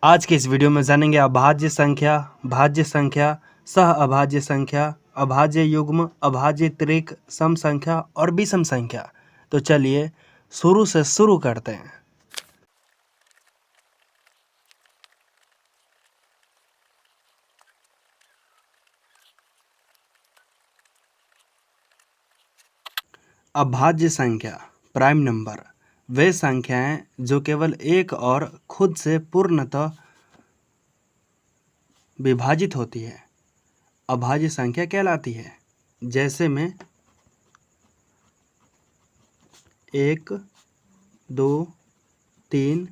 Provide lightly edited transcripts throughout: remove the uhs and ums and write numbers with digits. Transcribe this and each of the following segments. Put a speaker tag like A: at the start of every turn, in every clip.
A: आज के इस वीडियो में जानेंगे अभाज्य संख्या, भाज्य संख्या, सह अभाज्य संख्या, अभाज्य युग्म, अभाज्य त्रिक, सम संख्या और विषम संख्या। तो चलिए शुरू से शुरू करते हैं। अभाज्य संख्या प्राइम नंबर वे संख्याएं जो केवल एक और खुद से पूर्णतः विभाजित होती है अभाज्य संख्या कहलाती है। जैसे में 1, 2, 3,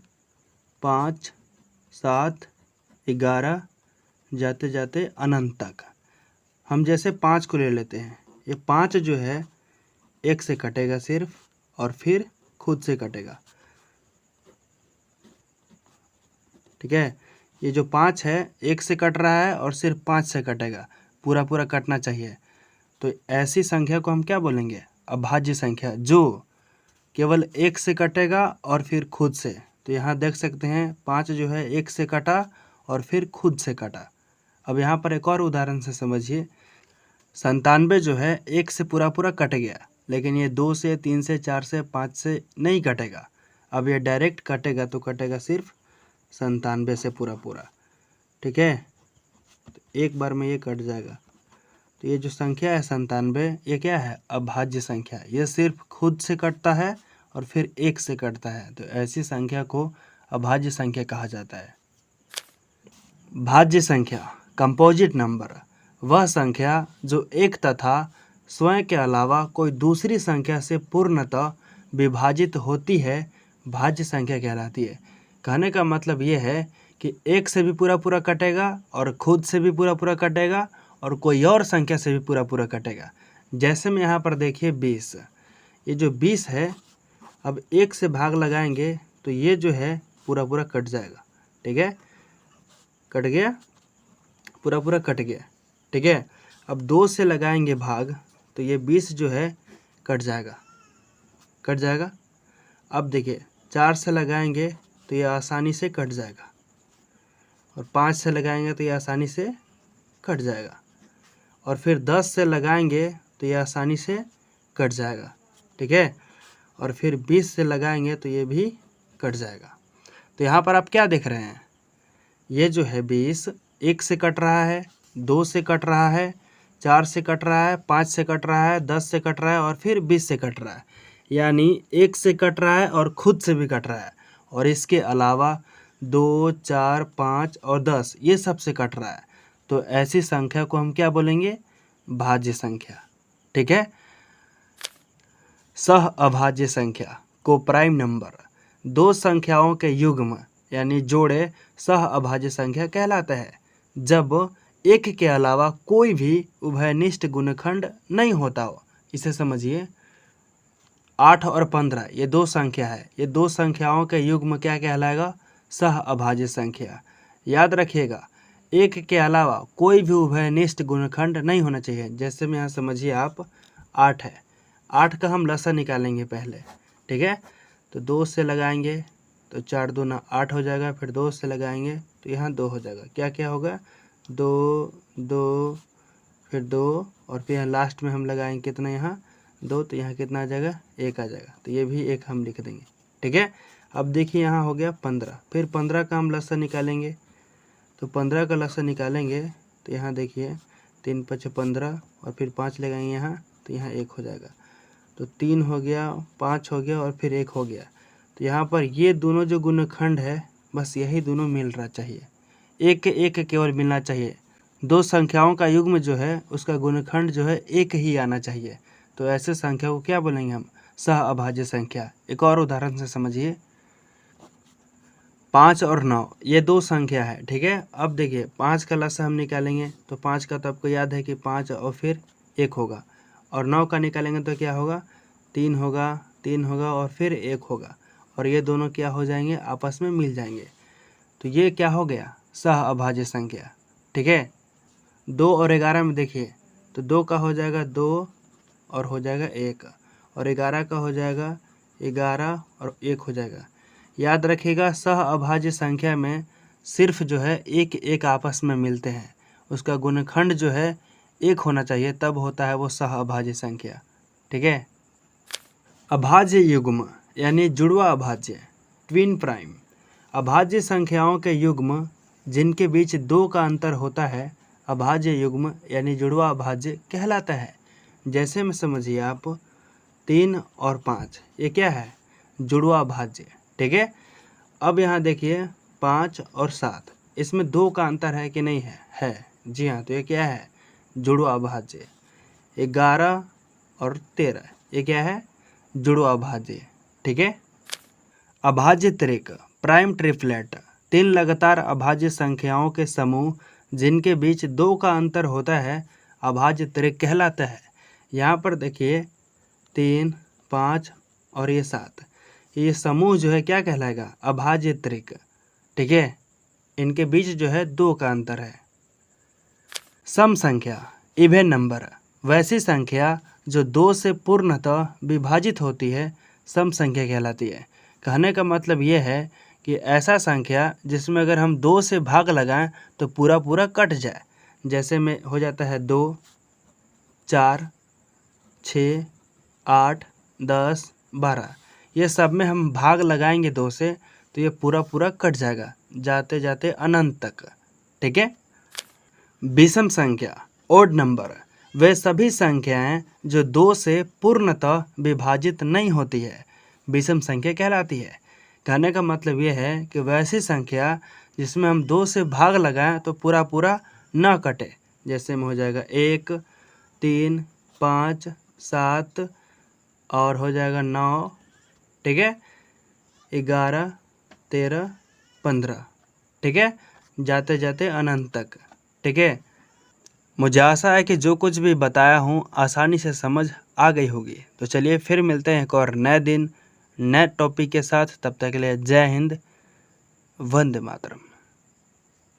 A: 5, 7, 11 जाते जाते अनंत तक। हम जैसे 5 को ले लेते हैं। ये 5 जो है एक से कटेगा सिर्फ और फिर खुद से कटेगा। ठीक है, ये जो 5 है एक से कट रहा है और सिर्फ 5 से कटेगा, पूरा पूरा कटना चाहिए। तो ऐसी संख्या को हम क्या बोलेंगे? अभाज्य संख्या, जो केवल एक से कटेगा और फिर खुद से। तो यहाँ देख सकते हैं 5 जो है एक से कटा और फिर खुद से कटा। अब यहाँ पर एक और उदाहरण से समझिए। 97 जो है एक से पूरा पूरा कट गया, लेकिन ये 2 से, 3 से, 4 से, 5 से नहीं कटेगा। अब ये डायरेक्ट कटेगा तो कटेगा सिर्फ 97 से पूरा पूरा। ठीक है, तो एक बार में ये कट जाएगा। तो ये जो संख्या है 97, ये क्या है? अभाज्य संख्या। ये सिर्फ खुद से कटता है और फिर एक से कटता है। तो ऐसी संख्या को अभाज्य संख्या कहा जाता है। भाज्य संख्या कंपोजिट नंबर वह संख्या जो एक तथा स्वयं के अलावा कोई दूसरी संख्या से पूर्णतः विभाजित होती है, भाज्य संख्या कहलाती है। कहने का मतलब ये है कि एक से भी पूरा पूरा कटेगा और खुद से भी पूरा पूरा कटेगा और कोई और संख्या से भी पूरा पूरा कटेगा। जैसे में यहाँ पर देखिए 20, ये जो 20 है, अब एक से भाग लगाएंगे तो ये जो है पूरा पूरा कट जाएगा। ठीक है, कट गया, पूरा पूरा कट गया। ठीक है, अब 2 से लगाएंगे भाग तो ये 20 जो है कट जाएगा, कट जाएगा। अब देखिए 4 से लगाएंगे तो ये आसानी से कट जाएगा और 5 से लगाएंगे तो ये आसानी से कट जाएगा और फिर 10 से लगाएंगे तो ये आसानी से कट जाएगा। ठीक है, और फिर 20 से लगाएंगे तो ये भी कट जाएगा। तो यहाँ पर आप क्या देख रहे हैं? ये जो है 20 एक से कट रहा है, 2 से कट रहा है, 4 से कट रहा है, 5 से कट रहा है, 10 से कट रहा है और फिर 20 से कट रहा है। यानी एक से कट रहा है और खुद से भी कट रहा है, और इसके अलावा 2, 4, 5 और 10 ये सब से कट रहा है। तो ऐसी संख्या को हम क्या बोलेंगे? भाज्य संख्या। ठीक है। सह अभाज्य संख्या को प्राइम नंबर दो संख्याओं के युग्म यानी जोड़े सह अभाज्य संख्या कहलाता है, जब एक के अलावा कोई भी उभयनिष्ठ गुणनखंड नहीं होता हो। इसे समझिए, 8 और 15 ये दो संख्या है, ये दो संख्याओं के युग्म क्या कहलाएगा? सह अभाज्य संख्या। याद रखिएगा, एक के अलावा कोई भी उभयनिष्ठ गुणनखंड नहीं होना चाहिए। जैसे में यहाँ समझिए आप 8 है, 8 का हम लसा निकालेंगे पहले। ठीक है, तो 2 से लगाएंगे तो 4 दूना 8 हो जाएगा, फिर 2 से लगाएंगे तो यहाँ 2 हो जाएगा। क्या क्या होगा? 2, 2, फिर 2 और फिर यहाँ लास्ट में हम लगाएंगे कितना? यहाँ 2, तो यहाँ कितना आ जाएगा? 1 आ जाएगा। तो ये भी 1 हम लिख देंगे। ठीक है, अब देखिए यहाँ हो गया 15, फिर 15 का हम लसा निकालेंगे। तो 15 का लसा निकालेंगे तो यहाँ देखिए 3 5 15 और फिर 5 लगाएंगे यहाँ, तो यहाँ 1 हो जाएगा। तो 3 हो गया, 5 हो गया और फिर 1 हो गया। तो यहाँ पर ये दोनों जो गुणनखंड है, बस यही दोनों मिल रहा चाहिए, एक एक केवल मिलना चाहिए। दो संख्याओं का युग्म जो है उसका गुणनखंड जो है एक ही आना चाहिए। तो ऐसे संख्या को क्या बोलेंगे हम? सह अभाज्य संख्या। एक और उदाहरण से समझिए, 5 और 9 ये दो संख्या है। ठीक है, अब देखिए 5 का लसा हम निकालेंगे तो 5 का तो आपको याद है कि 5 और फिर 1 होगा, और 9 का निकालेंगे तो क्या होगा? 3 होगा, 3 होगा और फिर 1 होगा, और ये दोनों क्या हो जाएंगे? आपस में मिल जाएंगे। तो ये क्या हो गया? सह अभाज्य संख्या। ठीक है, 2 और 11 में देखिए तो 2 का हो जाएगा 2 और हो जाएगा 1, और 11 का हो जाएगा 11 और 1 हो जाएगा। याद रखिएगा, सह अभाज्य संख्या में सिर्फ जो है एक एक आपस में मिलते हैं, उसका गुणनखंड जो है एक होना चाहिए, तब होता है वो सह-अभाज्य संख्या। ठीक है। अभाज्य युग्म यानी जुड़वा अभाज्य, ट्विन प्राइम। अभाज्य संख्याओं के युग्म जिनके बीच 2 का अंतर होता है अभाज्य युग्म यानी जुड़वा अभाज्य कहलाता है। जैसे में समझिए आप 3 और 5, ये क्या है? जुड़वा अभाज्य। ठीक है। अब यहाँ देखिए 5 और 7, इसमें 2 का अंतर है कि नहीं है? है। जी हाँ, तो ये क्या है? जुड़वा अभाज्य। 11 और 13, ये क्या है? जुड़वा अभाज्य। ठीक है। अभाज्य त्रिक, प्राइम ट्रिपलेट, 3 लगातार अभाज्य संख्याओं के समूह जिनके बीच 2 का अंतर होता है अभाज्य त्रिक कहलाता है। यहाँ पर देखिए 3, 5 और ये 7, ये समूह जो है क्या कहलाएगा? अभाज्य त्रिक। ठीक है। इनके बीच जो है 2 का अंतर है। सम संख्या, इवन नंबर, वैसी संख्या जो 2 से पूर्णतः विभाजित होती है सम संख्या कहलाती है। कहने का मतलब ये है कि ऐसा संख्या जिसमें अगर हम 2 से भाग लगाएं तो पूरा पूरा कट जाए। जैसे में हो जाता है 2, 4, 6, 8, 10, 12, ये सब में हम भाग लगाएंगे 2 से तो ये पूरा पूरा कट जाएगा जाते जाते अनंत तक। ठीक है। विषम संख्या, ओड नंबर, वे सभी संख्याएं जो 2 से पूर्णतः विभाजित नहीं होती है विषम संख्या कहलाती है। कहने का मतलब ये है कि वैसी संख्या जिसमें हम 2 से भाग लगाएं तो पूरा पूरा न कटे। जैसे में हो जाएगा 1, 3, 5, 7 और हो जाएगा 9। ठीक है। 11, 13, 15। ठीक है। जाते जाते अनंत तक। ठीक है। मुझे आशा है कि जो कुछ भी बताया हूँ आसानी से समझ आ गई होगी। तो चलिए फिर मिलते हैं एक और नए दिन नए टॉपिक के साथ। तब तक के लिए जय हिंद, वंदे मातरम।